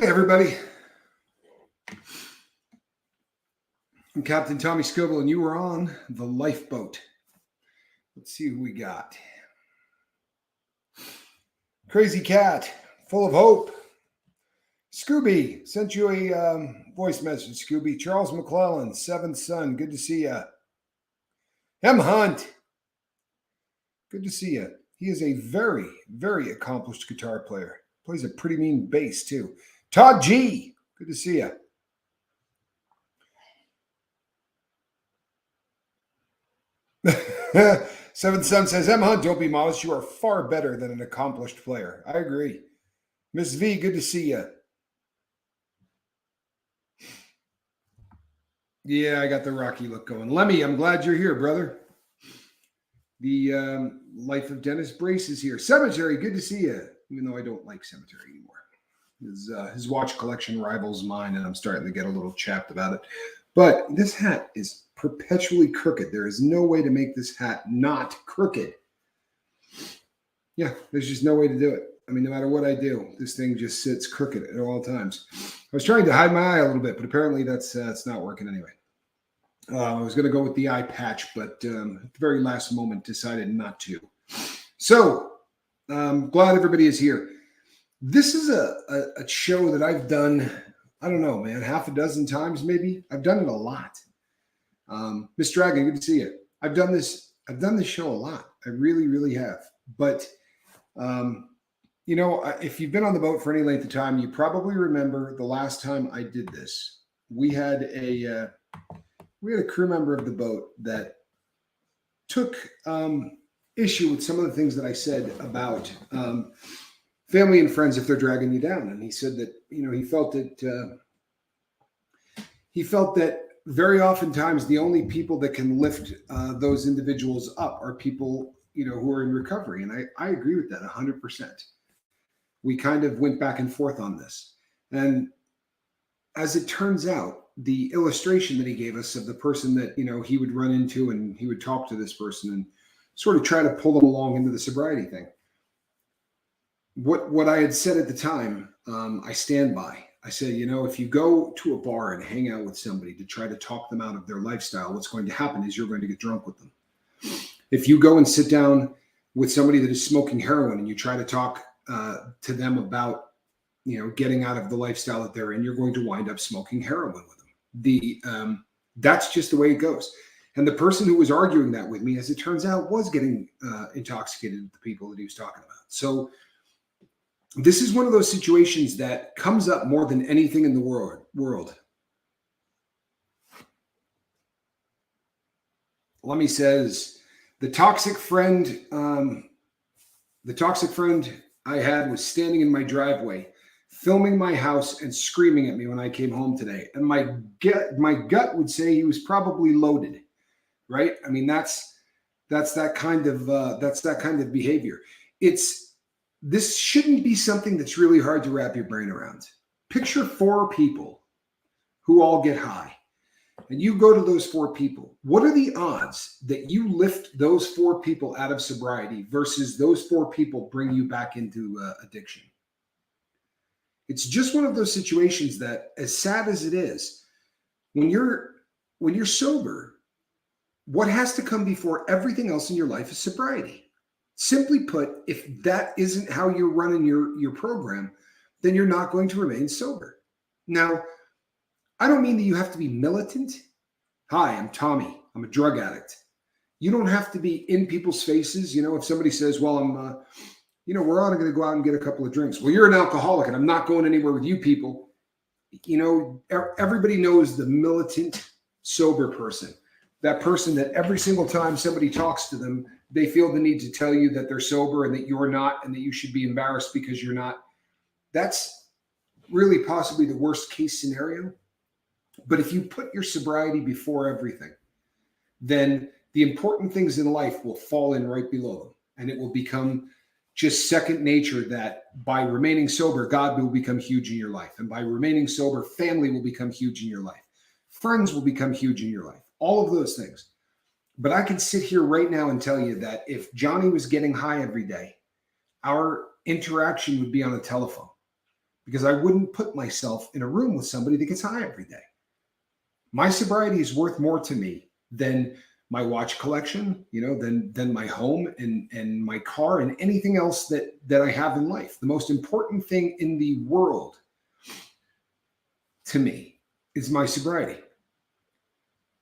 Hey, everybody. I'm Captain Tommy Scoble, and you were on the lifeboat. Let's see who we got. Crazy Cat, full of hope. Scooby, sent you a voice message, Scooby. Charles McClellan, seventh son, good to see ya. M. Hunt, good to see ya. He is a very, very accomplished guitar player. Plays a pretty mean bass, too. Todd G, good to see ya. Seventh Son says, M. Hunt, don't be modest. You are far better than an accomplished player. I agree. Miss V, good to see you. Yeah, I got the Rocky look going. Lemmy, I'm glad you're here, brother. The Life of Dennis Brace is here. Cemetery, good to see you. Even though I don't like Cemetery anymore. His watch collection rivals mine, and I'm starting to get a little chapped about it. But this hat is perpetually crooked. There is no way to make this hat not crooked. Yeah, there's just no way to do it. I mean, no matter what I do, this thing just sits crooked at all times. I was trying to hide my eye a little bit, but apparently that's not working anyway. I was going to go with the eye patch, but at the very last moment decided not to. So, glad everybody is here. This is a show that I've done, I don't know, man, half a dozen times maybe. I've done it a lot. Miss Dragon, good to see you. I've done this show a lot. I really, really have. But if you've been on the boat for any length of time, you probably remember the last time I did this. We had a crew member of the boat that took issue with some of the things that I said about family and friends if they're dragging you down. And he said that, he felt that very oftentimes the only people that can lift those individuals up are people, who are in recovery. And I agree with that 100%. We kind of went back and forth on this. And as it turns out, the illustration that he gave us of the person that, he would run into and he would talk to this person and sort of try to pull them along into the sobriety thing. What I had said at the time, I stand by. I said, if you go to a bar and hang out with somebody to try to talk them out of their lifestyle, what's going to happen is you're going to get drunk with them. If you go and sit down with somebody that is smoking heroin and you try to talk to them about, getting out of the lifestyle that they're in, you're going to wind up smoking heroin with them. That's just the way it goes. And the person who was arguing that with me, as it turns out, was getting intoxicated with the people that he was talking about. So this is one of those situations that comes up more than anything in the world. Lemmy says, the toxic friend I had was standing in my driveway, filming my house and screaming at me when I came home today. And my gut would say he was probably loaded, right? I mean, that's that kind of behavior. This shouldn't be something that's really hard to wrap your brain around. Picture 4 people who all get high, and you go to those 4 people. What are the odds that you lift those 4 people out of sobriety versus those 4 people bring you back into addiction? It's just one of those situations that, as sad as it is, when you're sober, what has to come before everything else in your life is sobriety. Simply put, if that isn't how you're running your program, then you're not going to remain sober. Now, I don't mean that you have to be militant. Hi, I'm Tommy. I'm a drug addict. You don't have to be in people's faces. If somebody says, well, we're all going to go out and get a couple of drinks. Well, you're an alcoholic and I'm not going anywhere with you people. Everybody knows the militant, sober person. That person that every single time somebody talks to them, they feel the need to tell you that they're sober and that you're not, and that you should be embarrassed because you're not. That's really possibly the worst case scenario. But if you put your sobriety before everything, then the important things in life will fall in right below them. And it will become just second nature that by remaining sober, God will become huge in your life. And by remaining sober, family will become huge in your life. Friends will become huge in your life. All of those things. But I can sit here right now and tell you that if Johnny was getting high every day, our interaction would be on a telephone. because I wouldn't put myself in a room with somebody that gets high every day. My sobriety is worth more to me than my watch collection, than my home and my car and anything else that I have in life. The most important thing in the world to me is my sobriety.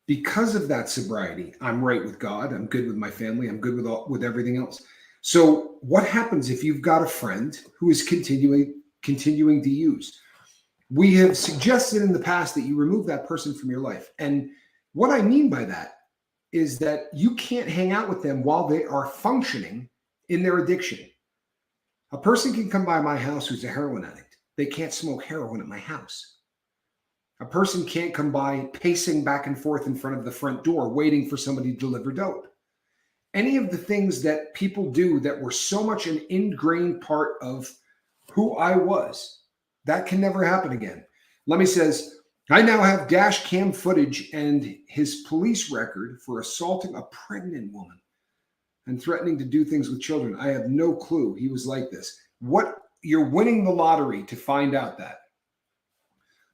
Because of that sobriety, I'm right with God. I'm good with my family. I'm good with everything else. So what happens if you've got a friend who is continuing to use? We have suggested in the past that you remove that person from your life. And what I mean by that is that you can't hang out with them while they are functioning in their addiction. A person can come by my house who's a heroin addict. They can't smoke heroin at my house. A person can't come by pacing back and forth in front of the front door waiting for somebody to deliver dope. Any of the things that people do that were so much an ingrained part of who I was, that can never happen again. Lemmy says, I now have dash cam footage and his police record for assaulting a pregnant woman and threatening to do things with children. I have no clue he was like this. You're winning the lottery to find out that.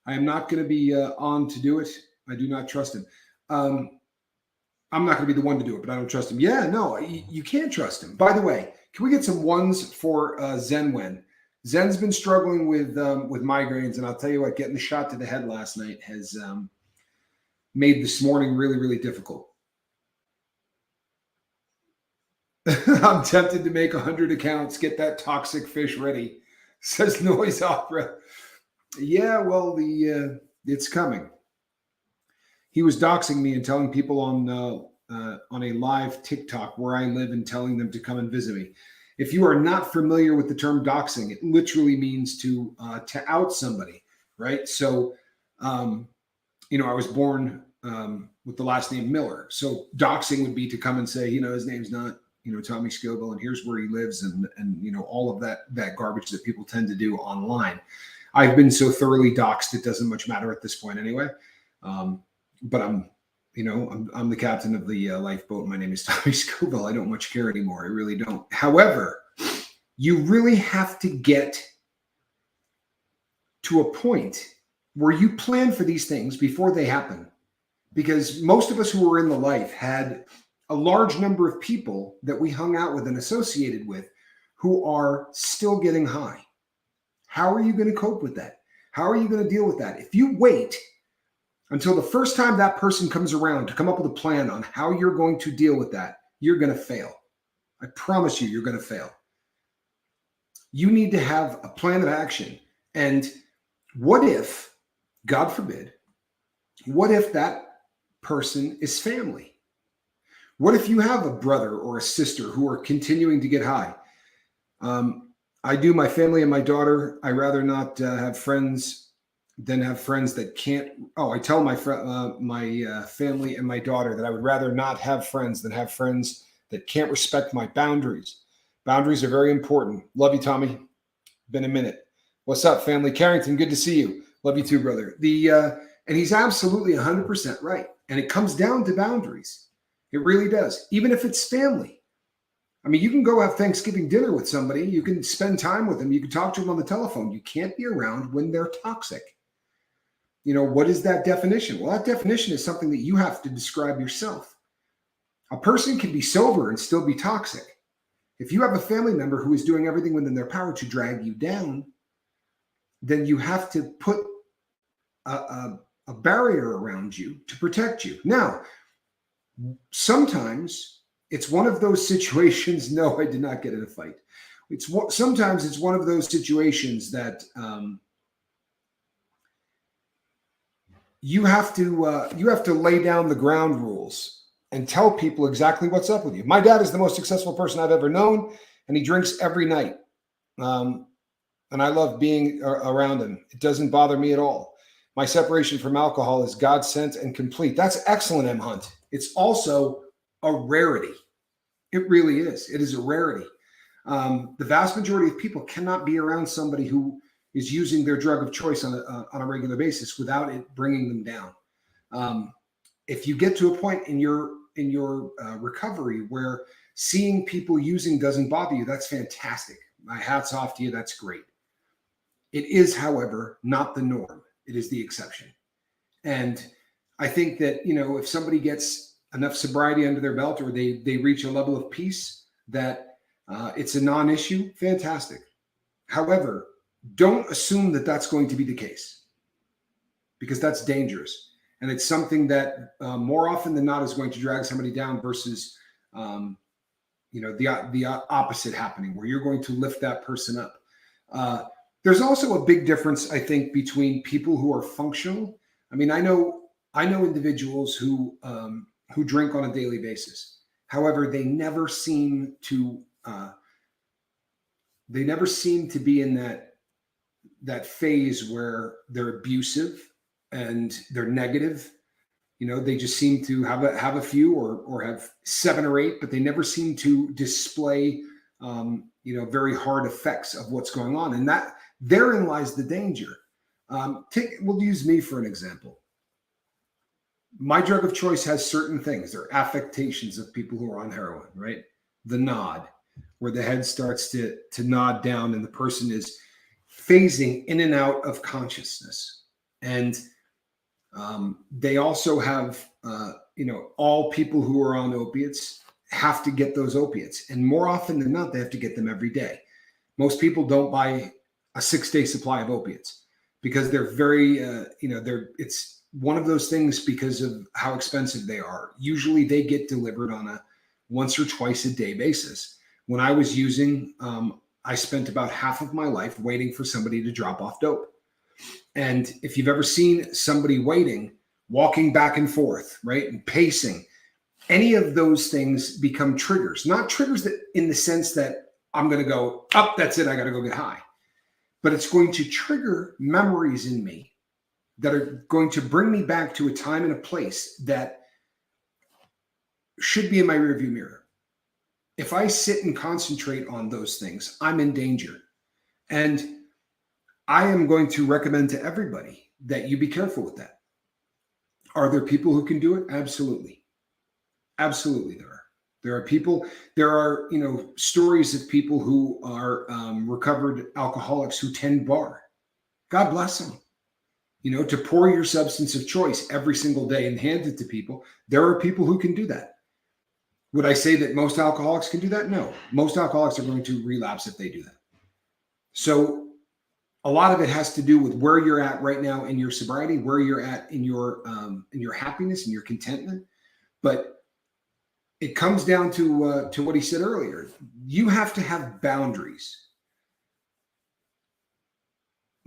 I am not going to be on to do it. I do not trust him. I'm not going to be the one to do it, but I don't trust him. Yeah, no, you can't trust him. By the way, can we get some ones for Zen Wen? Zen's been struggling with migraines, and I'll tell you what, getting the shot to the head last night has made this morning really, really difficult. I'm tempted to make 100 accounts, get that toxic fish ready, says Noise Opera. Yeah, well, it's coming. He was doxing me and telling people on a live TikTok where I live and telling them to come and visit me. If you are not familiar with the term doxing, it literally means to out somebody, right? So, I was born with the last name Miller. So doxing would be to come and say, his name's not, Tommy Scoville, and here's where he lives, and all of that garbage that people tend to do online. I've been so thoroughly doxed, it doesn't much matter at this point anyway. But I'm the captain of the lifeboat. My name is Tommy Scoville. I don't much care anymore. I really don't. However, you really have to get to a point where you plan for these things before they happen. Because most of us who were in the life had a large number of people that we hung out with and associated with who are still getting high. How are you going to cope with that? How are you going to deal with that? If you wait until the first time that person comes around to come up with a plan on how you're going to deal with that, you're going to fail. I promise you're going to fail. You need to have a plan of action. And what if, God forbid, what if that person is family? What if you have a brother or a sister who are continuing to get high? I do my family and my daughter. I rather not have friends than have friends that can't. Oh, I tell my family and my daughter that I would rather not have friends than have friends that can't respect my boundaries. Boundaries are very important. Love you, Tommy. Been a minute. What's up, family? Carrington, good to see you. Love you too, brother. And he's absolutely 100% right. And it comes down to boundaries. It really does. Even if it's family. I mean, you can go have Thanksgiving dinner with somebody. You can spend time with them. You can talk to them on the telephone. You can't be around when they're toxic. What is that definition? Well, that definition is something that you have to describe yourself. A person can be sober and still be toxic. If you have a family member who is doing everything within their power to drag you down, then you have to put a barrier around you to protect you. Now, sometimes it's one of those situations. No, I did not get in a fight. Sometimes it's one of those situations that you have to lay down the ground rules and tell people exactly what's up with you. My dad is the most successful person I've ever known, and he drinks every night. And I love being around him. It doesn't bother me at all. My separation from alcohol is God-sent and complete. That's excellent, M. Hunt. It's also a rarity. It really is. It is a rarity. The vast majority of people cannot be around somebody who is using their drug of choice on a regular basis without it bringing them down. If you get to a point in your recovery where seeing people using doesn't bother you, that's fantastic. My hat's off to you. That's great. It is, however, not the norm. It is the exception. And I think that, if somebody gets enough sobriety under their belt, or they reach a level of peace that it's a non-issue, fantastic. However, don't assume that that's going to be the case, because that's dangerous. And it's something that more often than not is going to drag somebody down versus, the opposite happening, where you're going to lift that person up. There's also a big difference, I think, between people who are functional. I mean, I know individuals who drink on a daily basis. However, they never seem to be in that phase where they're abusive and they're negative. They just seem to have a few or have 7 or 8, but they never seem to display very hard effects of what's going on. And that therein lies the danger. We'll use me for an example. My drug of choice has certain things. There are affectations of people who are on heroin, right? The nod, where the head starts to nod down and the person is phasing in and out of consciousness. And they also have, all people who are on opiates have to get those opiates. And more often than not, they have to get them every day. Most people don't buy a 6-day supply of opiates because they're very, it's one of those things because of how expensive they are. Usually they get delivered on a once or twice a day basis. When I was using, I spent about half of my life waiting for somebody to drop off dope. And if you've ever seen somebody waiting, walking back and forth, right, and pacing, any of those things become triggers. Not triggers that in the sense that I'm going to go up, that's it, I got to go get high. But it's going to trigger memories in me that are going to bring me back to a time and a place that should be in my rearview mirror. If I sit and concentrate on those things, I'm in danger. And I am going to recommend to everybody that you be careful with that. Are there people who can do it? Absolutely. Absolutely there are. There are stories of people who are recovered alcoholics who tend bar. God bless them. To pour your substance of choice every single day and hand it to people. There are people who can do that. Would I say that most alcoholics can do that? No. Most alcoholics are going to relapse if they do that. So a lot of it has to do with where you're at right now in your sobriety, where you're at in your happiness and your contentment. But it comes down to what he said earlier. You have to have boundaries.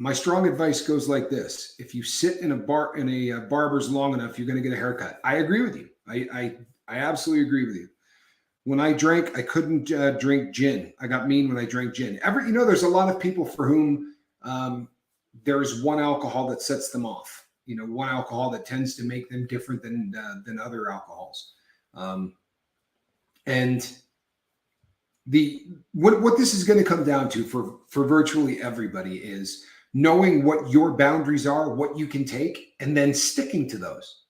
My strong advice goes like this: if you sit in a barber's long enough, you're going to get a haircut. I agree with you. I absolutely agree with you. When I drank, I couldn't drink gin. I got mean when I drank gin. There's a lot of people for whom there's one alcohol that sets them off. One alcohol that tends to make them different than other alcohols. And what this is going to come down to for virtually everybody is knowing what your boundaries are, what you can take, and then sticking to those.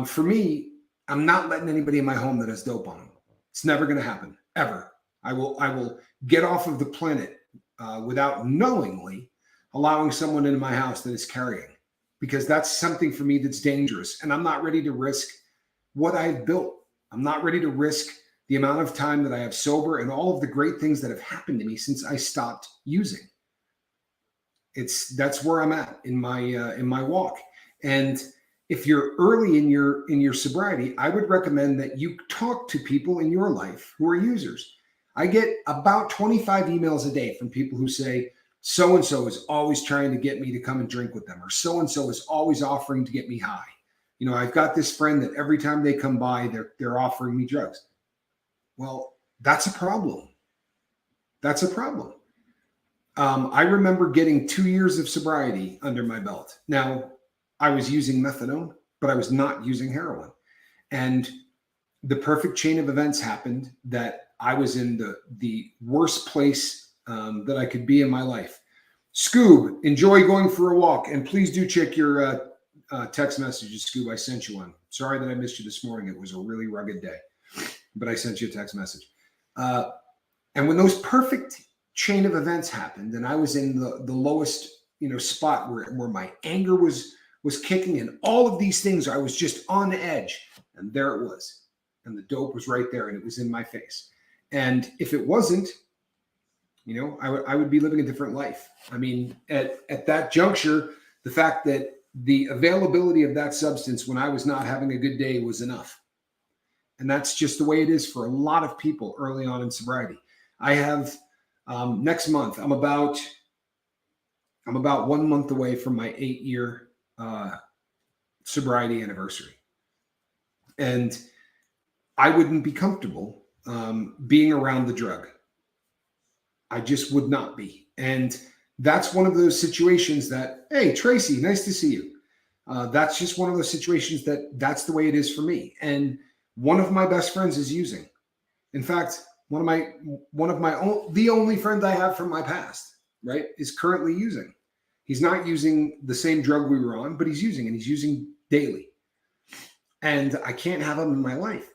For me, I'm not letting anybody in my home that has dope on them. It's never going to happen, ever. I will get off of the planet without knowingly allowing someone into my house that is carrying, because that's something for me that's dangerous. And I'm not ready to risk what I've built. I'm not ready to risk the amount of time that I have sober and all of the great things that have happened to me since I stopped using. That's where I'm at in my walk. And if you're early in your sobriety, I would recommend that you talk to people in your life who are users. I get about 25 emails a day from people who say, so-and-so is always trying to get me to come and drink with them, or so-and-so is always offering to get me high. I've got this friend that every time they come by, they're offering me drugs. Well, that's a problem. That's a problem. I remember getting 2 years of sobriety under my belt. Now, I was using methadone, but I was not using heroin. And the perfect chain of events happened that I was in the worst place that I could be in my life. Scoob, enjoy going for a walk. And please do check your text messages, Scoob. I sent you one. Sorry that I missed you this morning. It was a really rugged day, but I sent you a text message. And when those perfect chain of events happened, and I was in the lowest, spot where my anger was kicking, and all of these things, I was just on edge, and there it was, and the dope was right there, and it was in my face. And if it wasn't, I would be living a different life. I mean, at that juncture, the fact that the availability of that substance when I was not having a good day was enough. And that's just the way it is for a lot of people early on in sobriety. I have next month, I'm about 1 month away from my 8-year sobriety anniversary. And I wouldn't be comfortable being around the drug. I just would not be. And that's one of those situations that, hey, Tracy, nice to see you. That's just one of those situations that's the way it is for me. And one of my best friends is using. In fact, the only friend I have from my past, right, is currently using. He's not using the same drug we were on, but he's using, and he's using daily. And I can't have him in my life.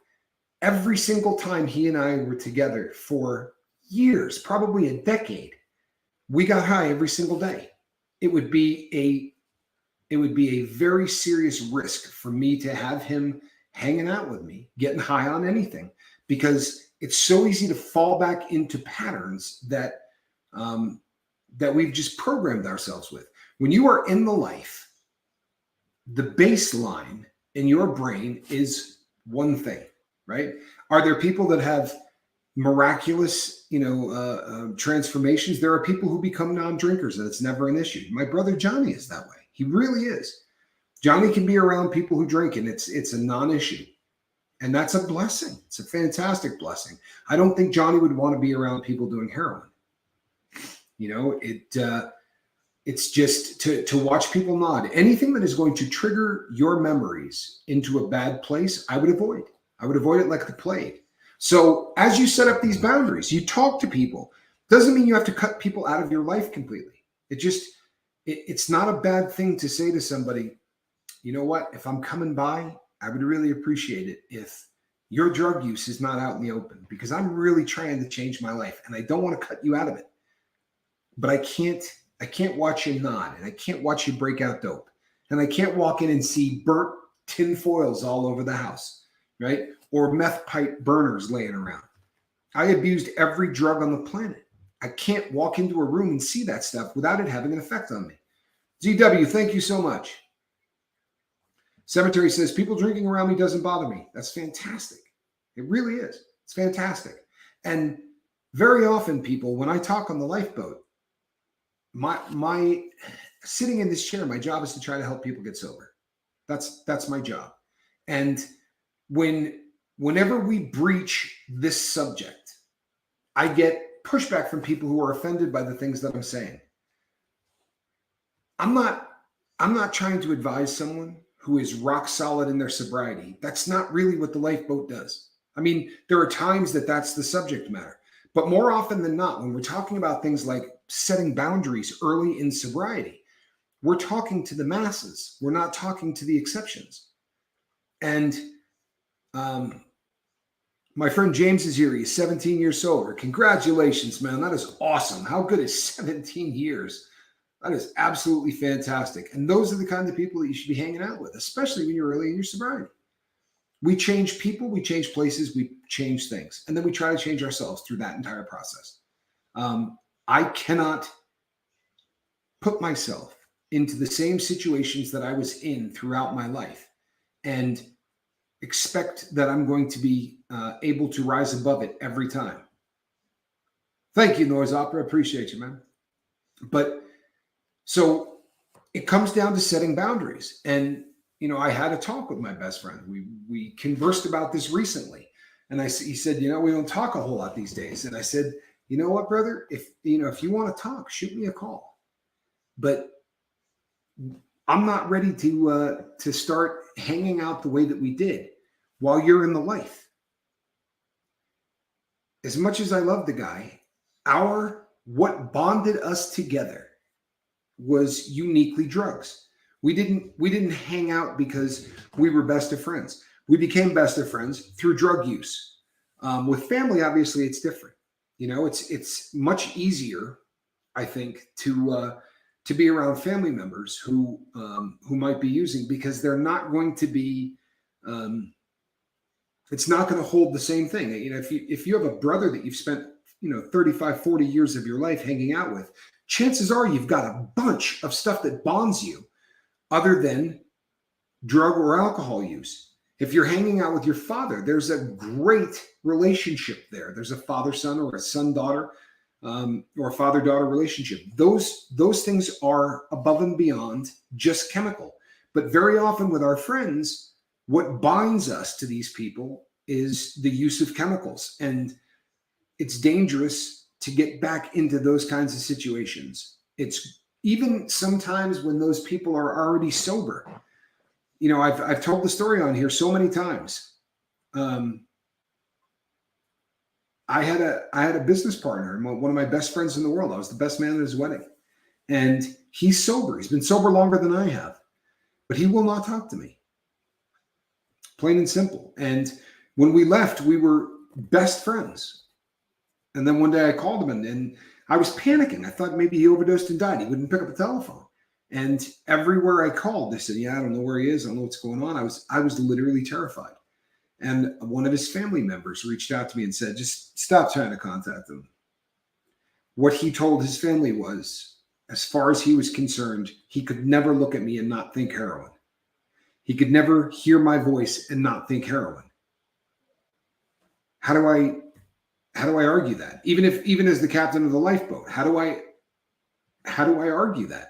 Every single time he and I were together for years, probably a decade, we got high every single day. It would be a very serious risk for me to have him hanging out with me, getting high on anything, because it's so easy to fall back into patterns that we've just programmed ourselves with. When you are in the life, the baseline in your brain is one thing, right? Are there people that have miraculous, transformations? There are people who become non-drinkers and it's never an issue. My brother Johnny is that way. He really is. Johnny can be around people who drink and it's a non-issue. And that's a blessing. It's a fantastic blessing. I don't think Johnny would want to be around people doing heroin. It's just to watch people nod. Anything that is going to trigger your memories into a bad place, I would avoid. I would avoid it like the plague. So as you set up these boundaries, you talk to people. Doesn't mean you have to cut people out of your life completely. It's not a bad thing to say to somebody, you know what, if I'm coming by, I would really appreciate it if your drug use is not out in the open, because I'm really trying to change my life and I don't want to cut you out of it. But I can't watch you nod, and I can't watch you break out dope. And I can't walk in and see burnt tin foils all over the house, right? Or meth pipe burners laying around. I abused every drug on the planet. I can't walk into a room and see that stuff without it having an effect on me. ZW, thank you so much. Cemetery says, people drinking around me doesn't bother me. That's fantastic. It really is. It's fantastic. And very often, people, when I talk on the lifeboat, my sitting in this chair, my job is to try to help people get sober. That's my job. And whenever we breach this subject, I get pushback from people who are offended by the things that I'm saying. I'm not trying to advise someone who is rock solid in their sobriety. That's not really what the lifeboat does. I mean, there are times that's the subject matter, but more often than not, when we're talking about things like setting boundaries early in sobriety, we're talking to the masses. We're not talking to the exceptions. And my friend James is here. He's 17 years sober. Congratulations, man. That is awesome. How good is 17 years? That is absolutely fantastic. And those are the kind of people that you should be hanging out with, especially when you're early in your sobriety. We change people, we change places, we change things. And then we try to change ourselves through that entire process. I cannot put myself into the same situations that I was in throughout my life and expect that I'm going to be able to rise above it every time. Thank you, Noise Opera. Appreciate you, man. But so it comes down to setting boundaries. And, I had a talk with my best friend. We conversed about this recently. And he said, we don't talk a whole lot these days. And I said, you know what, brother, if you want to talk, shoot me a call. But I'm not ready to start hanging out the way that we did while you're in the life. As much as I love the guy, what bonded us together was uniquely drugs. We didn't hang out because we were best of friends. We became best of friends through drug use. With family, obviously, it's different. It's much easier, I think, to be around family members who might be using, because they're not going to be. It's not going to hold the same thing. If you have a brother that you've spent 35, 40 years of your life hanging out with, chances are you've got a bunch of stuff that bonds you other than drug or alcohol use. If you're hanging out with your father, there's a great relationship there. There's a father-son or a son-daughter or a father-daughter relationship. Those things are above and beyond just chemical. But very often with our friends, what binds us to these people is the use of chemicals. And it's dangerous to get back into those kinds of situations. It's even sometimes when those people are already sober. I've told the story on here so many times. I had a business partner, one of my best friends in the world. I was the best man at his wedding, and he's sober. He's been sober longer than I have, but he will not talk to me. Plain and simple. And when we left, we were best friends. And then one day I called him and I was panicking. I thought maybe he overdosed and died. He wouldn't pick up the telephone. And everywhere I called, they said, "Yeah, I don't know where he is. I don't know what's going on." I was literally terrified. And one of his family members reached out to me and said, "Just stop trying to contact him." What he told his family was, as far as he was concerned, he could never look at me and not think heroin. He could never hear my voice and not think heroin. How do I argue that? Even as the captain of the lifeboat, how do I argue that?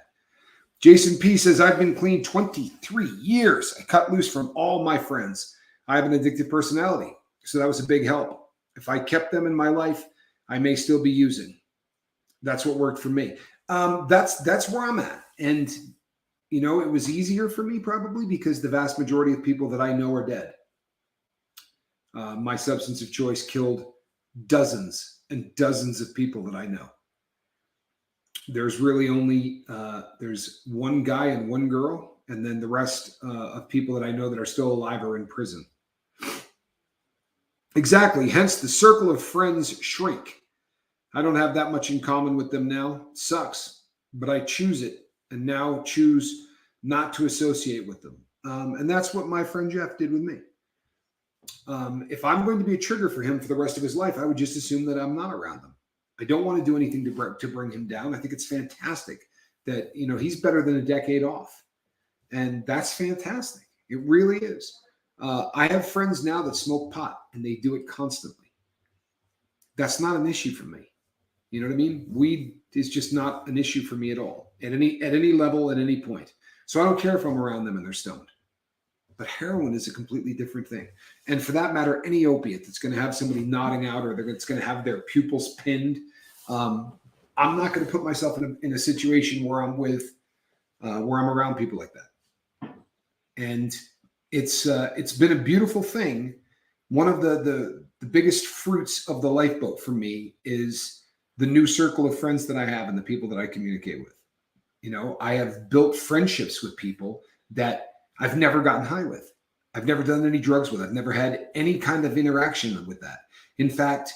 Jason P says, "I've been clean 23 years. I cut loose from all my friends. I have an addictive personality, so that was a big help. If I kept them in my life, I may still be using. That's what worked for me." That's where I'm at. And, it was easier for me probably because the vast majority of people that I know are dead. My substance of choice killed dozens and dozens of people that I know. There's really only, there's one guy and one girl, and then the rest of people that I know that are still alive are in prison. Exactly. Hence the circle of friends shrink. I don't have that much in common with them now. Sucks, but I choose it and now choose not to associate with them. And that's what my friend Jeff did with me. If I'm going to be a trigger for him for the rest of his life, I would just assume that I'm not around him. I don't want to do anything to bring him down. I think it's fantastic that, he's better than a decade off. And that's fantastic. It really is. I have friends now that smoke pot and they do it constantly. That's not an issue for me. You know what I mean? Weed is just not an issue for me at all, at any level, at any point. So I don't care if I'm around them and they're stoned. But heroin is a completely different thing. And for that matter, any opiate that's going to have somebody nodding out or that's going to have their pupils pinned, I'm not going to put myself in a situation where I'm around people like that. And it's been a beautiful thing. One of the biggest fruits of the lifeboat for me is the new circle of friends that I have and the people that I communicate with. I have built friendships with people that I've never gotten high with. I've never done any drugs with. I've never had any kind of interaction with that. In fact,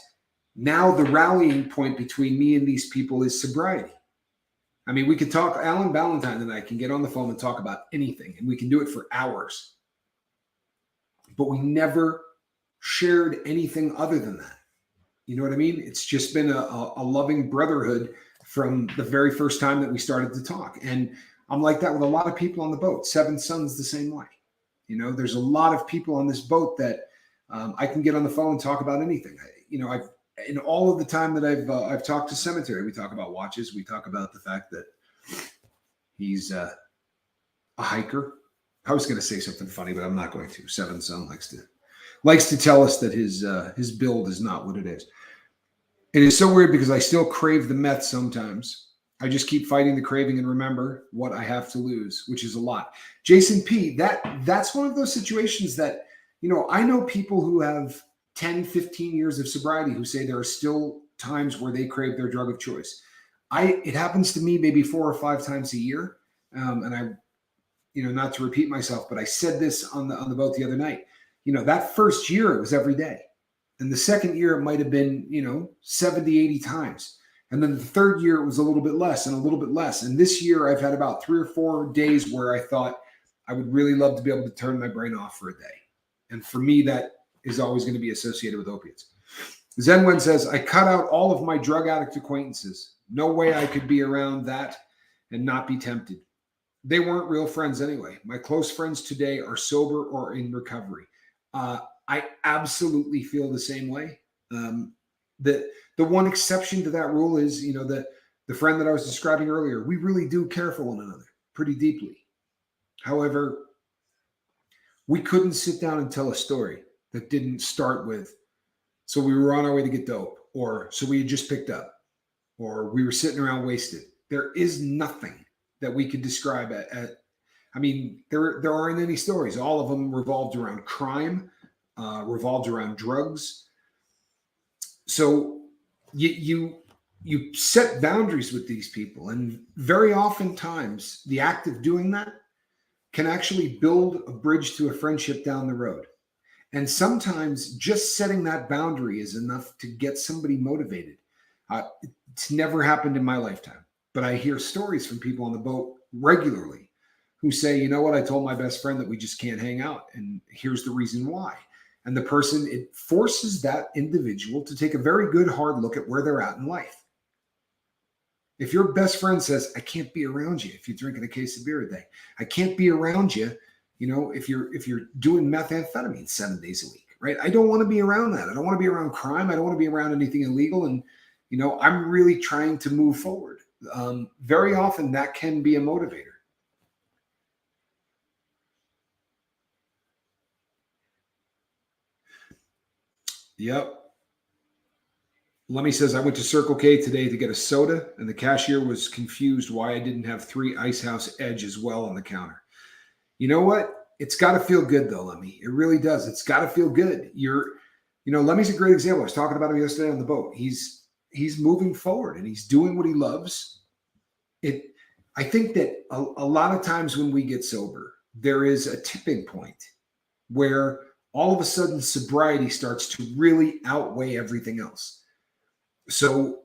now the rallying point between me and these people is sobriety. I mean, we could talk, Alan Ballantyne and I can get on the phone and talk about anything, and we can do it for hours. But we never shared anything other than that. You know what I mean? It's just been a loving brotherhood from the very first time that we started to talk. And I'm like that with a lot of people on the boat. Seven Sons the same way. There's a lot of people on this boat that I can get on the phone and talk about anything. In all of the time that I've talked to Cemetery, we talk about watches. We talk about the fact that he's a hiker. I was going to say something funny, but I'm not going to. Seven Son likes to tell us that his build is not what it is. It is so weird because I still crave the meth sometimes. I just keep fighting the craving and remember what I have to lose, which is a lot. Jason P, that's one of those situations that, I know people who have 10, 15 years of sobriety who say there are still times where they crave their drug of choice. It happens to me maybe 4 or 5 times a year. And I, not to repeat myself, but I said this on the boat the other night. That first year, it was every day. And the second year, it might have been, 70, 80 times. And then the third year, it was a little bit less and a little bit less. And this year, I've had about 3 or 4 days where I thought I would really love to be able to turn my brain off for a day. And for me, that is always going to be associated with opiates. Zenwen says, I cut out all of my drug addict acquaintances. No way I could be around that and not be tempted. They weren't real friends anyway. My close friends today are sober or in recovery. I absolutely feel the same way. The one exception to that rule is, the friend that I was describing earlier. We really do care for one another pretty deeply. However, we couldn't sit down and tell a story that didn't start with, so we were on our way to get dope, or so we had just picked up, or we were sitting around wasted. There is nothing that we could describe there aren't any stories. All of them revolved around crime, revolved around drugs. So you set boundaries with these people, and very oftentimes the act of doing that can actually build a bridge to a friendship down the road. And sometimes just setting that boundary is enough to get somebody motivated. It's never happened in my lifetime, but I hear stories from people on the boat regularly who say, you know what, I told my best friend that we just can't hang out, and here's the reason why. And the person, it forces that individual to take a very good hard look at where they're at in life. If your best friend says, I can't be around you if you're drinking a case of beer a day, I can't be around you, if you're doing methamphetamine 7 days a week, right? I don't want to be around that. I don't want to be around crime. I don't want to be around anything illegal. And, I'm really trying to move forward. Very often that can be a motivator. Yep. Lemmy says, I went to Circle K today to get a soda, and the cashier was confused why I didn't have 3 Ice House Edge as well on the counter. You know what? It's got to feel good, though, Lemmy. It really does. It's got to feel good. Lemmy's a great example. I was talking about him yesterday on the boat. He's moving forward, and he's doing what he loves. I think that a lot of times when we get sober, there is a tipping point where all of a sudden sobriety starts to really outweigh everything else. So,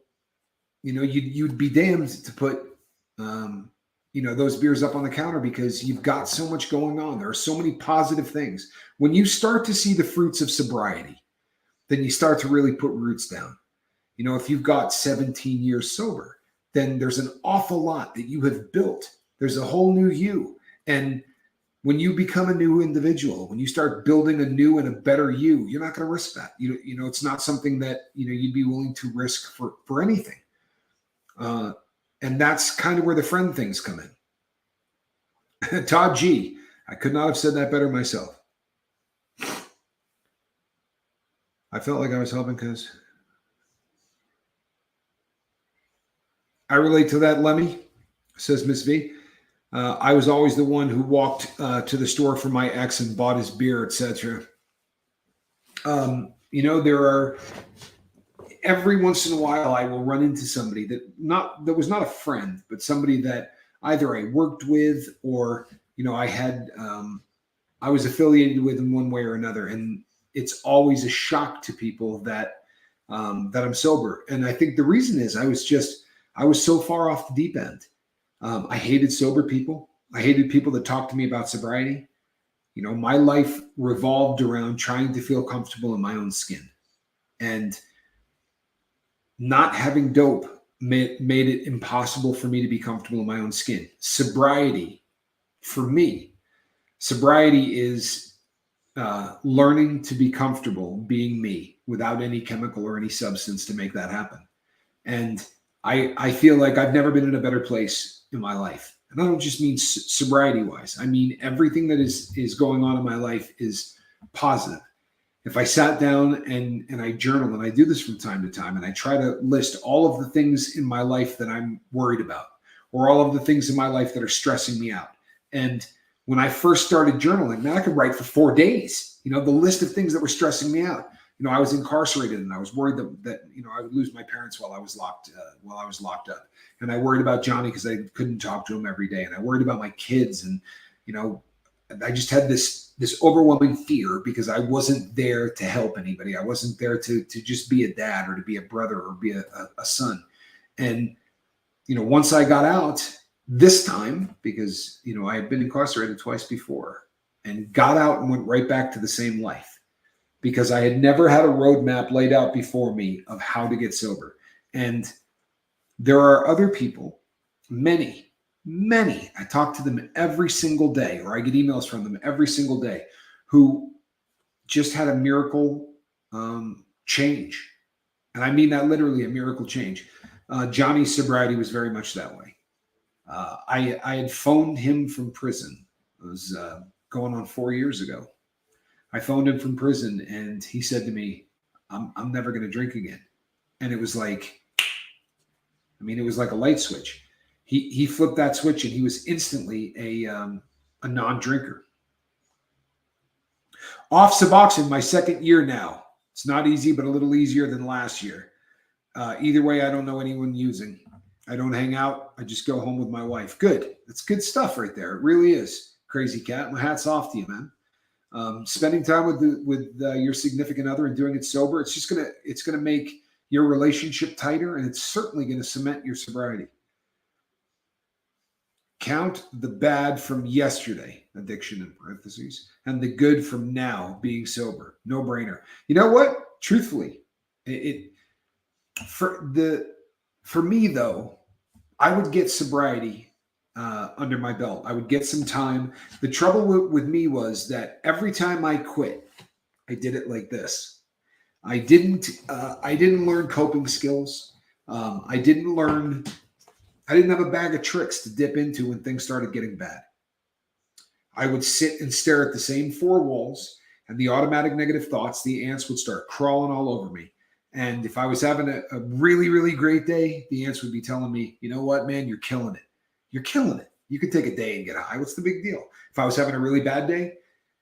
you'd be damned to put, those beers up on the counter because you've got so much going on. There are so many positive things. When you start to see the fruits of sobriety, then you start to really put roots down. If you've got 17 years sober, then there's an awful lot that you have built. There's a whole new you. And when you become a new individual, when you start building a new and a better you, you're not going to risk that. It's not something that, you'd be willing to risk for anything. And that's kind of where the friend things come in. Todd G, I could not have said that better myself. I felt like I was helping because I relate to that, Lemmy, says Miss V. I was always the one who walked to the store for my ex and bought his beer, etc. There are, every once in a while I will run into somebody that was not a friend, but somebody that either I worked with or, I was affiliated with in one way or another. And it's always a shock to people that I'm sober. And I think the reason is I was so far off the deep end. I hated sober people. I hated people that talked to me about sobriety. My life revolved around trying to feel comfortable in my own skin. And not having dope made it impossible for me to be comfortable in my own skin. Sobriety, for me, is learning to be comfortable being me without any chemical or any substance to make that happen. And I feel like I've never been in a better place in my life. And I don't just mean sobriety wise. I mean, everything that is going on in my life is positive. If I sat down and I journal, and I do this from time to time, and I try to list all of the things in my life that I'm worried about, or all of the things in my life that are stressing me out. And when I first started journaling, man, I could write for 4 days, the list of things that were stressing me out. I was incarcerated, and I was worried that I would lose my parents while I was locked up. And I worried about Johnny because I couldn't talk to him every day. And I worried about my kids. And, I just had this overwhelming fear because I wasn't there to help anybody. I wasn't there to just be a dad or to be a brother or be a son. And once I got out this time, because I had been incarcerated twice before, and got out and went right back to the same life because I had never had a roadmap laid out before me of how to get sober. And there are other people, many, I talk to them every single day, or I get emails from them every single day, who just had a miracle change. And I mean that literally, a miracle change. Johnny's sobriety was very much that way. I had phoned him from prison. It was going on 4 years ago. I phoned him from prison, and he said to me, I'm never going to drink again. And it was like, it was like a light switch. He flipped that switch, and he was instantly a non-drinker. Off Suboxone, my second year now. It's not easy, but a little easier than last year. Either way, I don't know anyone using. I don't hang out. I just go home with my wife. Good. That's good stuff right there. It really is. Crazy Cat. My hat's off to you, man. Spending time with your significant other and doing it sober, it's gonna make your relationship tighter, and it's certainly going to cement your sobriety. Count the bad from yesterday, addiction in parentheses, and the good from now, being sober. No brainer. You know what? Truthfully, for me though, I would get sobriety under my belt. I would get some time. The trouble with me was that every time I quit, I did it like this. I didn't learn coping skills. I didn't have a bag of tricks to dip into when things started getting bad. I would sit and stare at the same four walls, and the automatic negative thoughts, the ants would start crawling all over me. And if I was having a really, really great day, the ants would be telling me, you know what, man, you're killing it. You're killing it. You could take a day and get high. What's the big deal? If I was having a really bad day,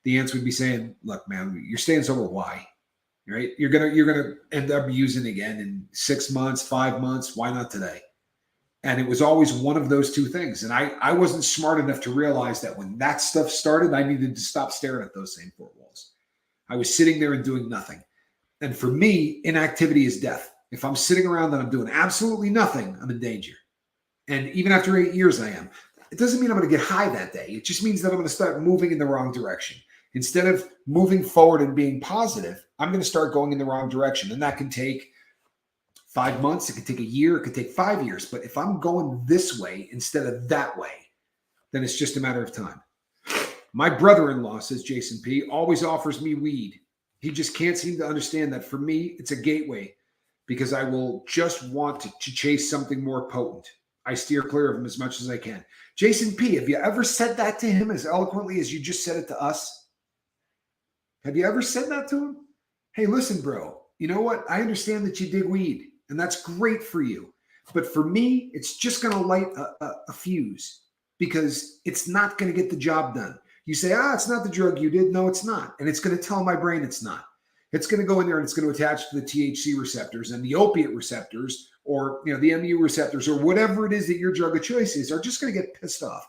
the ants would be saying, look, man, you're staying sober. Why? Right? You're gonna end up using again in 6 months, 5 months. Why not today? And it was always one of those two things. And I wasn't smart enough to realize that when that stuff started, I needed to stop staring at those same four walls. I was sitting there and doing nothing. And for me, inactivity is death. If I'm sitting around and I'm doing absolutely nothing, I'm in danger. And even after 8 years, I am. It doesn't mean I'm going to get high that day. It just means that I'm going to start moving in the wrong direction. Instead of moving forward and being positive, I'm going to start going in the wrong direction. And that can take 5 months. It could take a year. It could take 5 years. But if I'm going this way instead of that way, then it's just a matter of time. My brother-in-law, says Jason P., always offers me weed. He just can't seem to understand that for me, it's a gateway because I will just want to chase something more potent. I steer clear of him as much as I can. Jason P., have you ever said that to him as eloquently as you just said it to us? Have you ever said that to him? Hey, listen, bro, you know what? I understand that you dig weed, and that's great for you. But for me, it's just going to light a fuse because it's not going to get the job done. You say, it's not the drug you did. No, it's not. And it's going to tell my brain it's not. It's going to go in there and it's going to attach to the THC receptors, and the opiate receptors, or the MU receptors, or whatever it is that your drug of choice is, are just going to get pissed off.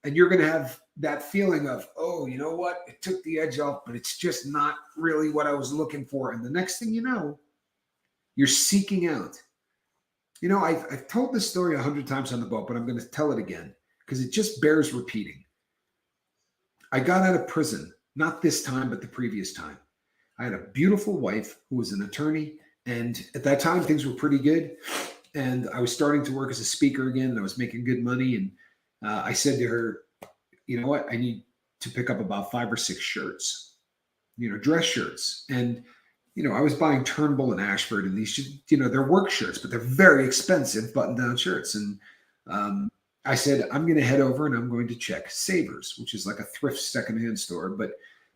And you're going to have that feeling of, oh, you know what? It took the edge off, but it's just not really what I was looking for. And the next thing you know, you're seeking out. I've told this story 100 times on the boat, but I'm going to tell it again because it just bears repeating. I got out of prison, not this time, but the previous time. I had a beautiful wife who was an attorney. And at that time, things were pretty good. And I was starting to work as a speaker again, and I was making good money. And I said to her, you know what? I need to pick up about 5 or 6 shirts, dress shirts. And, I was buying Turnbull and Ashford, and these, they're work shirts, but they're very expensive button-down shirts. And I said, I'm going to head over and I'm going to check Savers, which is like a thrift secondhand store. But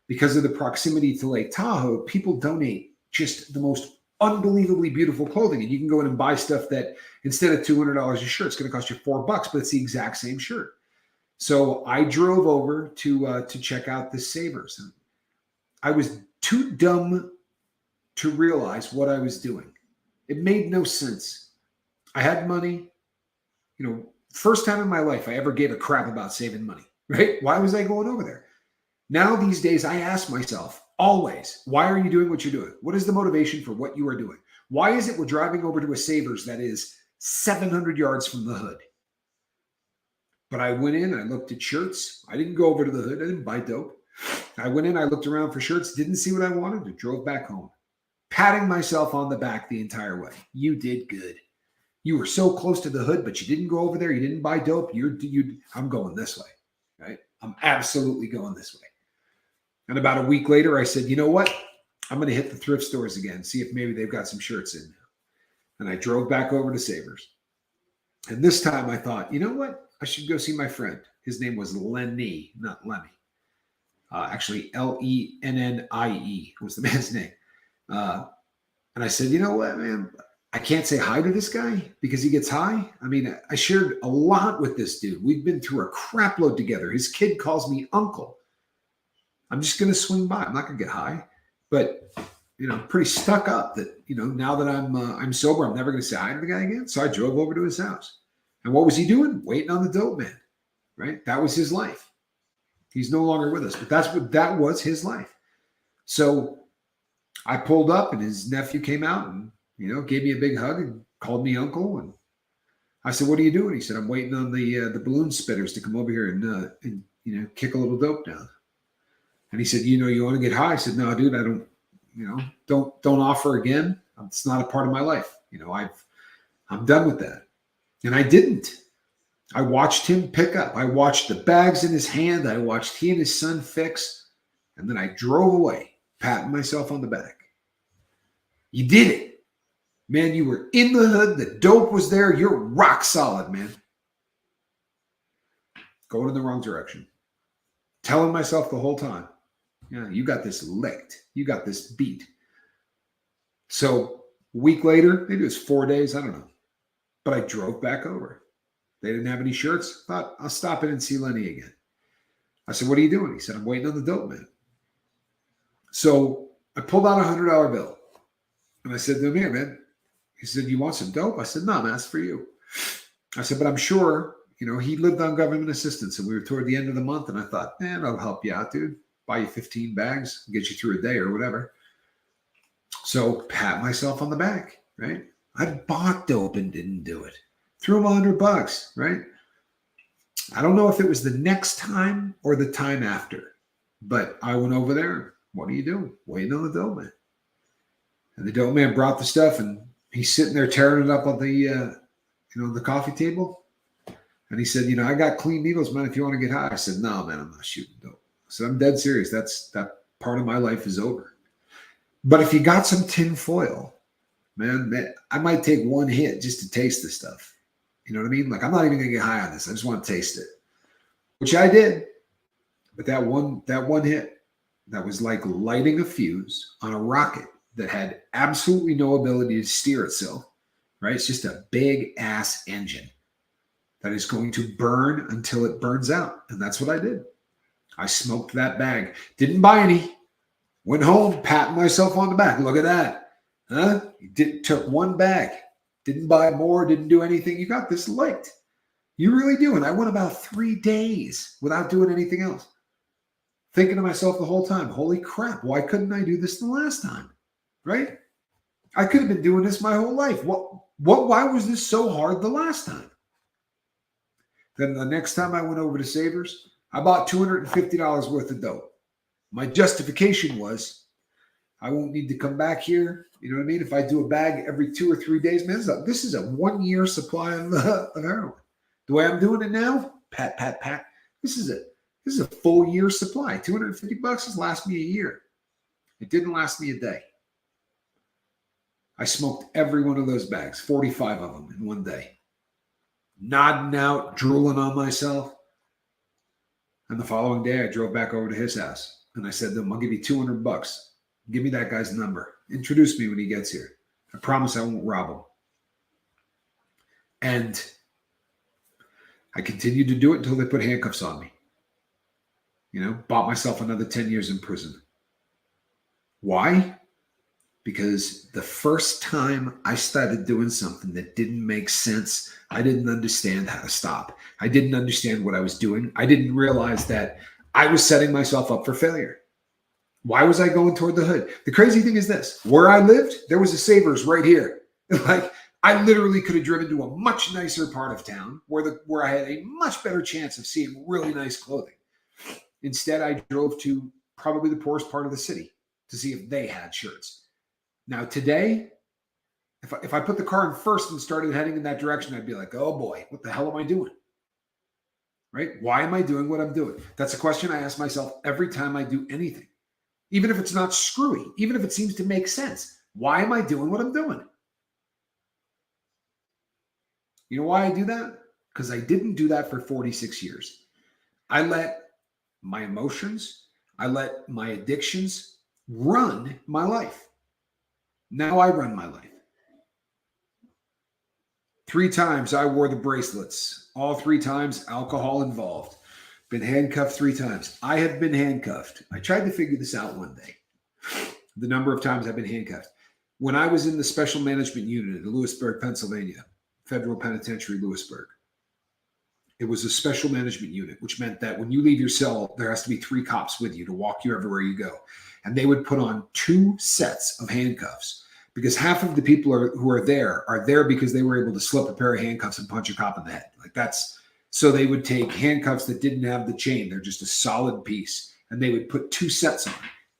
because of the proximity to Lake Tahoe, people donate just the most unbelievably beautiful clothing. And you can go in and buy stuff that instead of $200 a shirt, it's going to cost you $4, but it's the exact same shirt. So I drove over to check out the Savers. And I was too dumb to realize what I was doing. It made no sense. I had money, first time in my life I ever gave a crap about saving money, right? Why was I going over there? Now, these days, I ask myself always, why are you doing what you're doing? What is the motivation for what you are doing? Why is it we're driving over to a Savers that is 700 yards from the hood? But I went in, I looked at shirts. I didn't go over to the hood. I didn't buy dope. I went in, I looked around for shirts, didn't see what I wanted, and drove back home, patting myself on the back the entire way. You did good. You were so close to the hood, but you didn't go over there. You didn't buy dope. I'm going this way, right? I'm absolutely going this way. And about a week later, I said, you know what? I'm going to hit the thrift stores again, see if maybe they've got some shirts in. And I drove back over to Savers. And this time I thought, you know what? I should go see my friend. His name was Lenny, not Lenny. Actually, Lennie was the man's name. And I said, you know what, man? I can't say hi to this guy because he gets high. I mean, I shared a lot with this dude. We've been through a crap load together. His kid calls me uncle. I'm just going to swing by. I'm not going to get high. But, pretty stuck up that, now that I'm sober, I'm never going to say hi to the guy again. So I drove over to his house. And what was he doing? Waiting on the dope man, right? That was his life. He's no longer with us, but that was his life. So I pulled up and his nephew came out and, gave me a big hug and called me uncle. And I said, what are you doing? He said, I'm waiting on the balloon spitters to come over here and kick a little dope down. And he said, you want to get high? I said, no, dude, I don't, don't offer again. It's not a part of my life. I'm done with that. And I didn't. I watched him pick up. I watched the bags in his hand. I watched he and his son fix. And then I drove away, patting myself on the back. You did it. Man, you were in the hood. The dope was there. You're rock solid, man. Going in the wrong direction. Telling myself the whole time, you got this licked. You got this beat. So a week later, maybe it was 4 days, I don't know. But I drove back over. They didn't have any shirts. Thought, I'll stop in and see Lenny again. I said, what are you doing? He said, I'm waiting on the dope man. So I pulled out a $100 bill. And I said to him, here, man. He said, you want some dope? I said, no, man, that's for you. I said, but I'm sure, he lived on government assistance. And we were toward the end of the month. And I thought, man, I'll help you out, dude. Buy you 15 bags, get you through a day or whatever. So pat myself on the back, right? I bought dope and didn't do it. Threw him $100, right? I don't know if it was the next time or the time after, but I went over there. What are you doing? Waiting on the dope man. And the dope man brought the stuff, and he's sitting there tearing it up on the, the coffee table. And he said, I got clean needles, man. If you want to get high, I said, no, man, I'm not shooting dope. I said, I'm dead serious. That part of my life is over. But if you got some tin foil, man, I might take one hit just to taste the stuff. You know what I mean? Like, I'm not even going to get high on this. I just want to taste it, which I did. But that one hit, that was like lighting a fuse on a rocket that had absolutely no ability to steer itself, right? It's just a big ass engine that is going to burn until it burns out. And that's what I did. I smoked that bag. Didn't buy any. Went home, patting myself on the back. Look at that. Huh? Took one bag. Didn't buy more. Didn't do anything. You got this licked. You really do. And I went about 3 days without doing anything else. Thinking to myself the whole time, holy crap, why couldn't I do this the last time? Right? I could have been doing this my whole life. Why was this so hard the last time? Then the next time I went over to Savers, I bought $250 worth of dope. My justification was, I won't need to come back here. You know what I mean? If I do a bag every 2 or 3 days, man, this is a 1 year supply of heroin. The way I'm doing it now, pat, pat, pat. This is a full year supply. $250 has last me a year. It didn't last me a day. I smoked every one of those bags, 45 of them in one day. Nodding out, drooling on myself. And the following day, I drove back over to his house. And I said to him, I'll give you $200. Give me that guy's number. Introduce me when he gets here. I promise I won't rob him. And I continued to do it until they put handcuffs on me. Bought myself another 10 years in prison. Why? Because the first time I started doing something that didn't make sense, I didn't understand how to stop. I didn't understand what I was doing. I didn't realize that I was setting myself up for failure. Why was I going toward the hood? The crazy thing is this: where I lived, there was a Savers right here. Like, I literally could have driven to a much nicer part of town where I had a much better chance of seeing really nice clothing. Instead, I drove to probably the poorest part of the city to see if they had shirts. Now, today, if I put the car in first and started heading in that direction, I'd be like, oh boy, what the hell am I doing? Right? Why am I doing what I'm doing? That's a question I ask myself every time I do anything. Even if it's not screwy, even if it seems to make sense. Why am I doing what I'm doing? You know why I do that? Because I didn't do that for 46 years. I let my emotions, I let my addictions run my life. Now I run my life. 3 times I wore the bracelets. All 3 times alcohol involved. Been handcuffed 3 times. I have been handcuffed. I tried to figure this out one day. The number of times I've been handcuffed. When I was in the special management unit in Lewisburg, Pennsylvania, Federal Penitentiary, Lewisburg, it was a special management unit, which meant that when you leave your cell, there has to be 3 cops with you to walk you everywhere you go. And they would put on 2 sets of handcuffs because half of the people who are there because they were able to slip a pair of handcuffs and punch a cop in the head. Like, that's so they would take handcuffs that didn't have the chain. They're just a solid piece. And they would put 2 sets on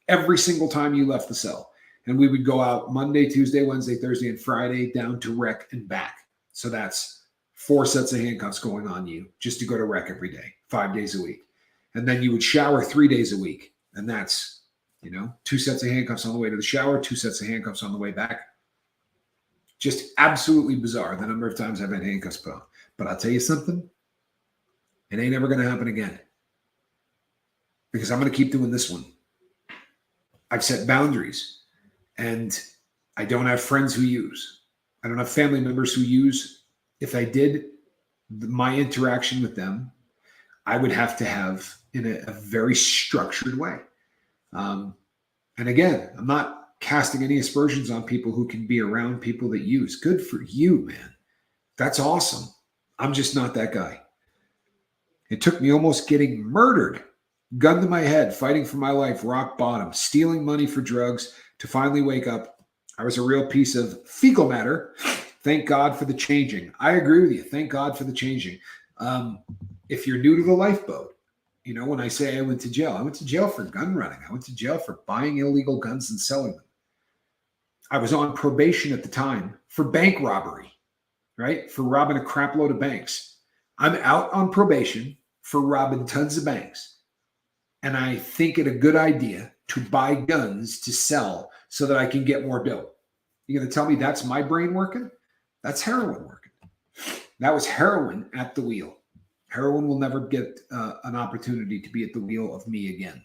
every single time you left the cell. And we would go out Monday, Tuesday, Wednesday, Thursday, and Friday down to rec and back. So that's 4 sets of handcuffs going on you just to go to rec every day, 5 days a week. And then you would shower 3 days a week. And that's, 2 sets of handcuffs on the way to the shower, 2 sets of handcuffs on the way back. Just absolutely bizarre the number of times I've had handcuffs put on. But I'll tell you something, it ain't ever going to happen again. Because I'm going to keep doing this one. I've set boundaries. And I don't have friends who use. I don't have family members who use. If I did, my interaction with them, I would have to have in a very structured way. And again, I'm not casting any aspersions on people who can be around people that use. Good for you, man. That's awesome. I'm just not that guy. It took me almost getting murdered, gun to my head, fighting for my life, rock bottom, stealing money for drugs to finally wake up. I was a real piece of fecal matter. Thank God for the changing. I agree with you. Thank God for the changing. If you're new to the lifeboat, when I say I went to jail for gun running. I went to jail for buying illegal guns and selling them. I was on probation at the time for bank robbery, right? For robbing a crap load of banks. I'm out on probation for robbing tons of banks. And I think it a good idea to buy guns to sell so that I can get more dough. You're going to tell me that's my brain working? That's heroin working. That was heroin at the wheel. Heroin will never get an opportunity to be at the wheel of me again.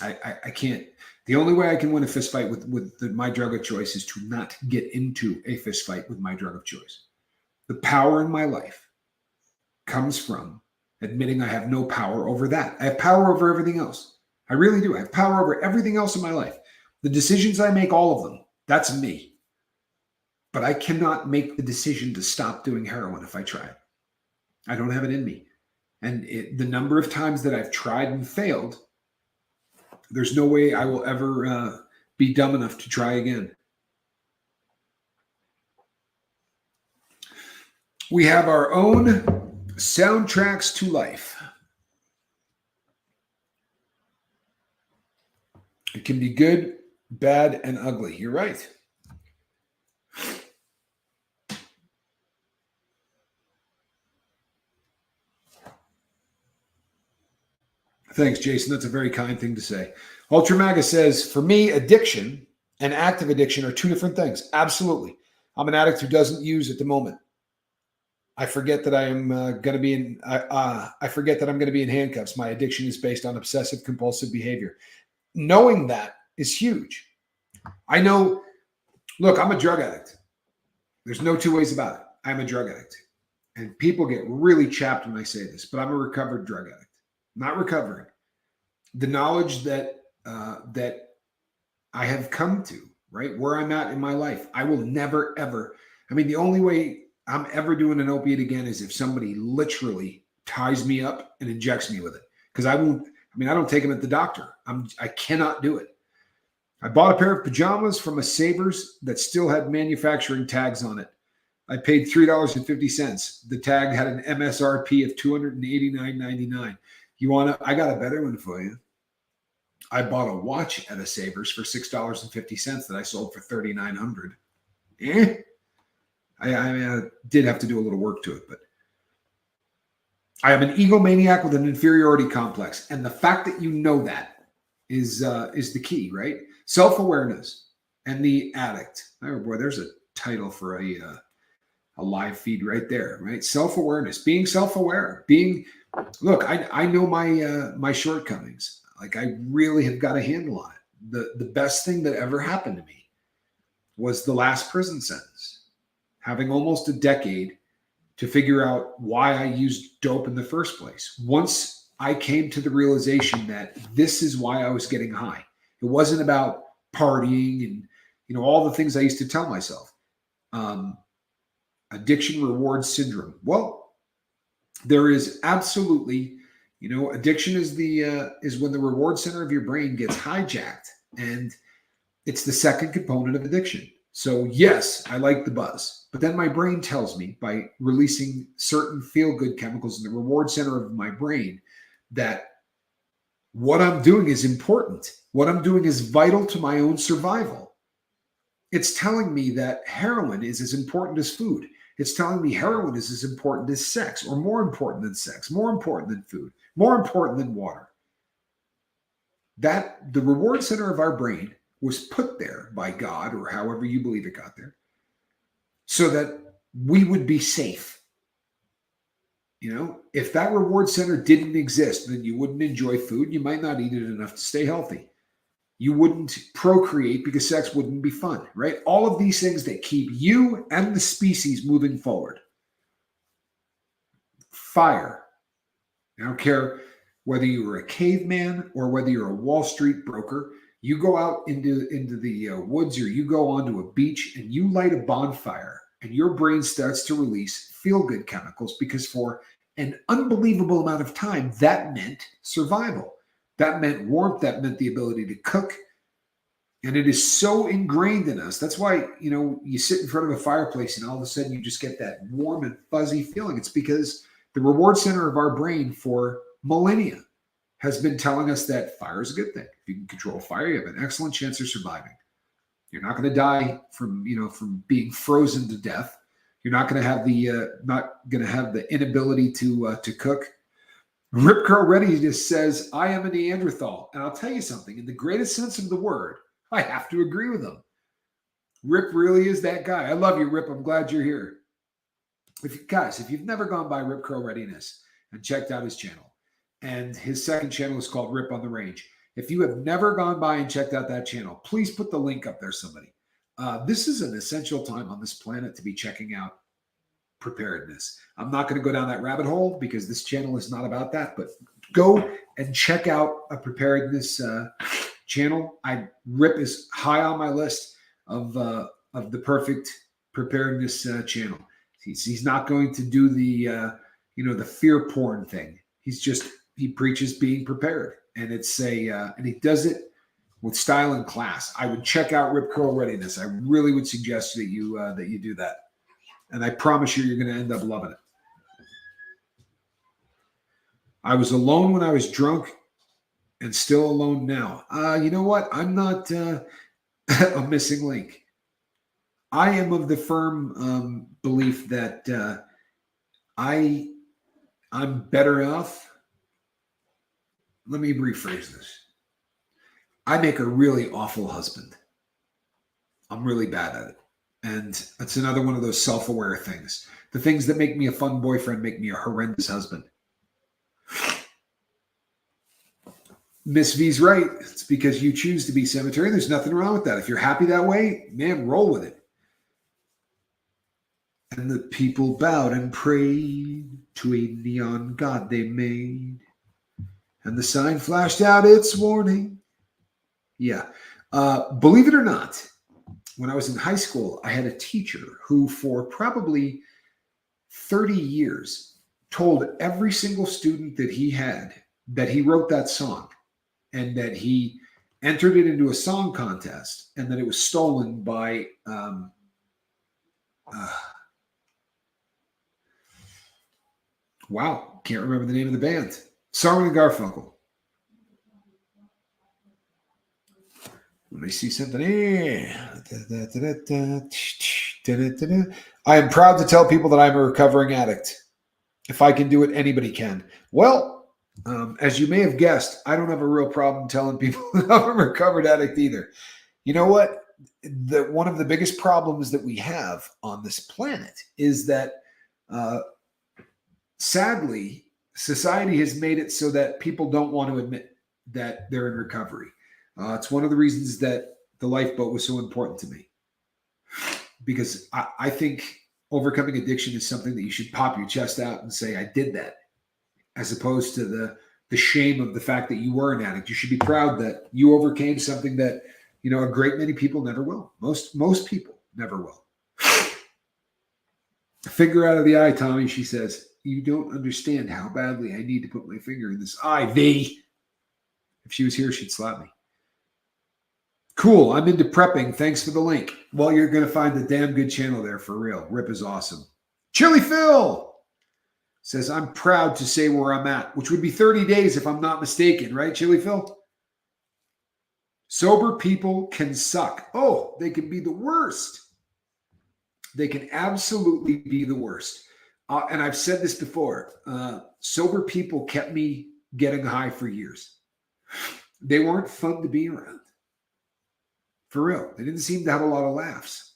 I can't. The only way I can win a fist fight with my drug of choice is to not get into a fist fight with my drug of choice. The power in my life comes from admitting I have no power over that. I have power over everything else. I really do. I have power over everything else in my life. The decisions I make, all of them, that's me. But I cannot make the decision to stop doing heroin if I try. I don't have it in me. And the number of times that I've tried and failed, there's no way I will ever be dumb enough to try again. We have our own soundtracks to life. It can be good, bad, and ugly. You're right. Thanks, Jason. That's a very kind thing to say. Ultramaga says, for me, addiction and active addiction are 2 different things. Absolutely. I'm an addict who doesn't use at the moment. I forget that I am going to be in. I forget that I'm going to be in handcuffs. My addiction is based on obsessive compulsive behavior. Knowing that is huge. I know. Look, I'm a drug addict. There's no 2 ways about it. I'm a drug addict, and people get really chapped when I say this. But I'm a recovered drug addict. Not recovering. The knowledge that I have come to, right, where I'm at in my life, I will never, ever. I mean, the only way I'm ever doing an opiate again is if somebody literally ties me up and injects me with it. because I don't take them at the doctor. I cannot do it. I bought a pair of pajamas from a Savers that still had manufacturing tags on it. I paid $3.50. The tag had an MSRP of $289.99. I got a better one for you. I bought a watch at a Savers for $6.50 that I sold for $3,900. I did have to do a little work to it, but I am an egomaniac with an inferiority complex. And the fact that you know that is the key, right? Self-awareness and the addict. Oh boy, there's a title for a live feed right there, right? Self-awareness, being self-aware, look, I know my shortcomings. Like, I really have got a handle on it. The best thing that ever happened to me was the last prison sentence. Having almost a decade to figure out why I used dope in the first place. Once I came to the realization that this is why I was getting high. It wasn't about partying and all the things I used to tell myself. Addiction reward syndrome. Well, there is absolutely, addiction is when the reward center of your brain gets hijacked, and it's the second component of addiction. So yes, I like the buzz, but then my brain tells me by releasing certain feel-good chemicals in the reward center of my brain that what I'm doing is important. What I'm doing is vital to my own survival. It's telling me that heroin is as important as food. It's telling me heroin is as important as sex, or more important than sex, more important than food, more important than water. That the reward center of our brain was put there by God, or however you believe it got there, so that we would be safe. If that reward center didn't exist, then you wouldn't enjoy food. You might not eat it enough to stay healthy. You wouldn't procreate because sex wouldn't be fun, right? All of these things that keep you and the species moving forward. Fire. I don't care whether you were a caveman or whether you're a Wall Street broker. You go out into the woods, or you go onto a beach and you light a bonfire, and your brain starts to release feel-good chemicals, because for an unbelievable amount of time, that meant survival. That meant warmth. That meant the ability to cook. And it is so ingrained in us. That's why, you sit in front of a fireplace and all of a sudden you just get that warm and fuzzy feeling. It's because the reward center of our brain for millennia has been telling us that fire is a good thing. If you can control fire, you have an excellent chance of surviving. You're not going to die from being frozen to death. You're not going to have the inability to cook. Rip Curl Ready just says, I am a Neanderthal. And I'll tell you something, in the greatest sense of the word, I have to agree with him. Rip really is that guy. I love you, Rip. I'm glad you're here. If you've never gone by Rip Curl Readiness and checked out his channel, and his second channel is called Rip on the Range. If you have never gone by and checked out that channel, please put the link up there, somebody. This is an essential time on this planet to be checking out preparedness. I'm not going to go down that rabbit hole because this channel is not about that, but go and check out a preparedness channel. Rip is high on my list of the perfect preparedness channel. He's not going to do the fear porn thing. He preaches being prepared, and and he does it with style and class. I would check out Rip Curl Readiness. I really would suggest that you do that. And I promise you're going to end up loving it. I was alone when I was drunk and still alone now. You know what? I'm not a missing link. I am of the firm belief that I'm better off. Let me rephrase this. I make a really awful husband. I'm really bad at it. And it's another one of those self-aware things. The things that make me a fun boyfriend make me a horrendous husband. Miss V's right. It's because you choose to be cemetery. There's nothing wrong with that. If you're happy that way, man, roll with it. And the people bowed and prayed to a neon god they made. And the sign flashed out its warning. Yeah. Believe it or not, when I was in high school, I had a teacher who for probably 30 years told every single student that he had that he wrote that song and that he entered it into a song contest and that it was stolen by wow, can't remember the name of the band. Simon and Garfunkel. Let me see something here. I am proud to tell people that I'm a recovering addict. If I can do it, anybody can. Well, as you may have guessed, I don't have a real problem telling people that I'm a recovered addict either. You know what? One of the biggest problems that we have on this planet is that, sadly, society has made it so that people don't want to admit that they're in recovery. It's one of the reasons that the lifeboat was so important to me, because I think overcoming addiction is something that you should pop your chest out and say, I did that, as opposed to the shame of the fact that you were an addict. You should be proud that you overcame something that, you know, a great many people never will. Most people never will. Finger out of the eye, Tommy, she says. You don't understand how badly I need to put my finger in this eye, V. If she was here, she'd slap me. Cool. I'm into prepping. Thanks for the link. Well, you're going to find a damn good channel there for real. Rip is awesome. Chili Phil says, I'm proud to say where I'm at, which would be 30 days if I'm not mistaken, right, Chili Phil? Sober people can suck. Oh, they can be the worst. They can absolutely be the worst. And I've said this before. Sober people kept me getting high for years. They weren't fun to be around. For real. They didn't seem to have a lot of laughs.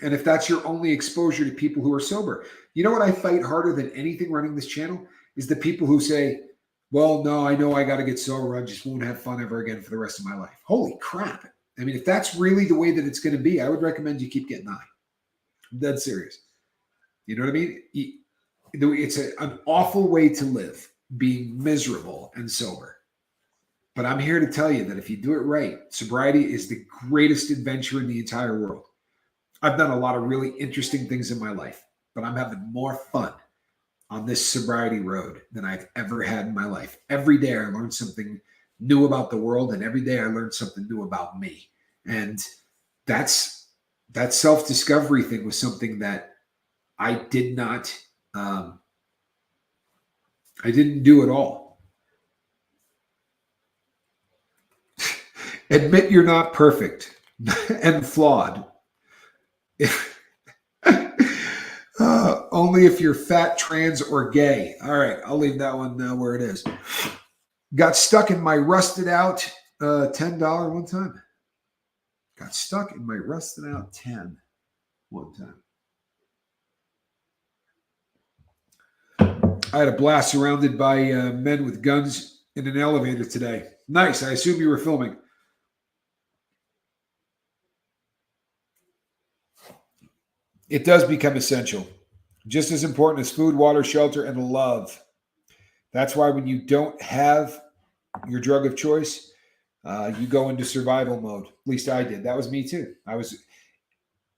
And if that's your only exposure to people who are sober, you know what I fight harder than anything running this channel is the people who say, well, no, I know I got to get sober. I just won't have fun ever again for the rest of my life. Holy crap. I mean, if that's really the way that it's going to be, I would recommend you keep getting high. I'm dead serious. You know what I mean? It's an awful way to live, being miserable and sober. But I'm here to tell you that if you do it right, sobriety is the greatest adventure in the entire world. I've done a lot of really interesting things in my life, but I'm having more fun on this sobriety road than I've ever had in my life. Every day I learned something new about the world, and every day I learned something new about me. And that self-discovery thing was something that I didn't do at all. Admit you're not perfect and flawed. Only if you're fat, trans, or gay. All right, I'll leave that one where it is. Got stuck in my rusted out $10 one time. Got stuck in my rusted out 10 one time. I had a blast surrounded by men with guns in an elevator today. Nice. I assume you were filming. It does become essential. Just as important as food, water, shelter, and love. That's why when you don't have your drug of choice, you go into survival mode. At least I did. That was me too.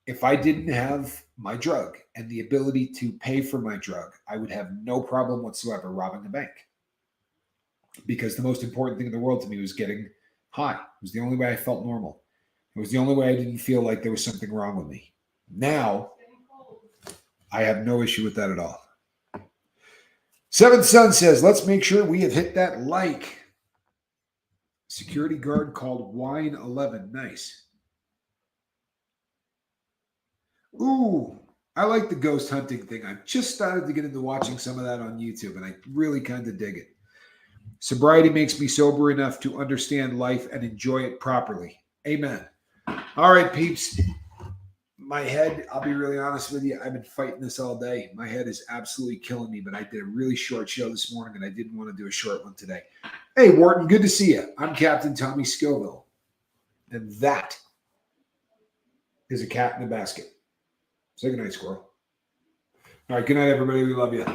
If I didn't have my drug and the ability to pay for my drug, I would have no problem whatsoever robbing a bank. Because the most important thing in the world to me was getting high. It was the only way I felt normal. It was the only way I didn't feel like there was something wrong with me. Now, I have no issue with that at all. Seventh Son says, let's make sure we have hit that like. Security guard called Wine 11. Nice. Ooh, I like the ghost hunting thing. I've just started to get into watching some of that on YouTube, and I really kind of dig it. Sobriety makes me sober enough to understand life and enjoy it properly. Amen. All right, peeps. My head, I'll be really honest with you, I've been fighting this all day. My head is absolutely killing me, but I did a really short show this morning, and I didn't want to do a short one today. Hey, Wharton, good to see you. I'm Captain Tommy Scoville, and that is a cat in a basket. Say goodnight, squirrel. All right, good night, everybody. We love you.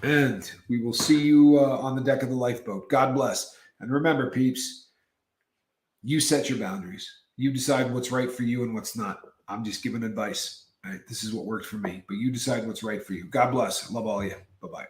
And we will see you on the deck of the lifeboat. God bless. And remember, peeps, you set your boundaries. You decide what's right for you and what's not. I'm just giving advice. All right? This is what worked for me. But you decide what's right for you. God bless. Love all of you. Bye-bye.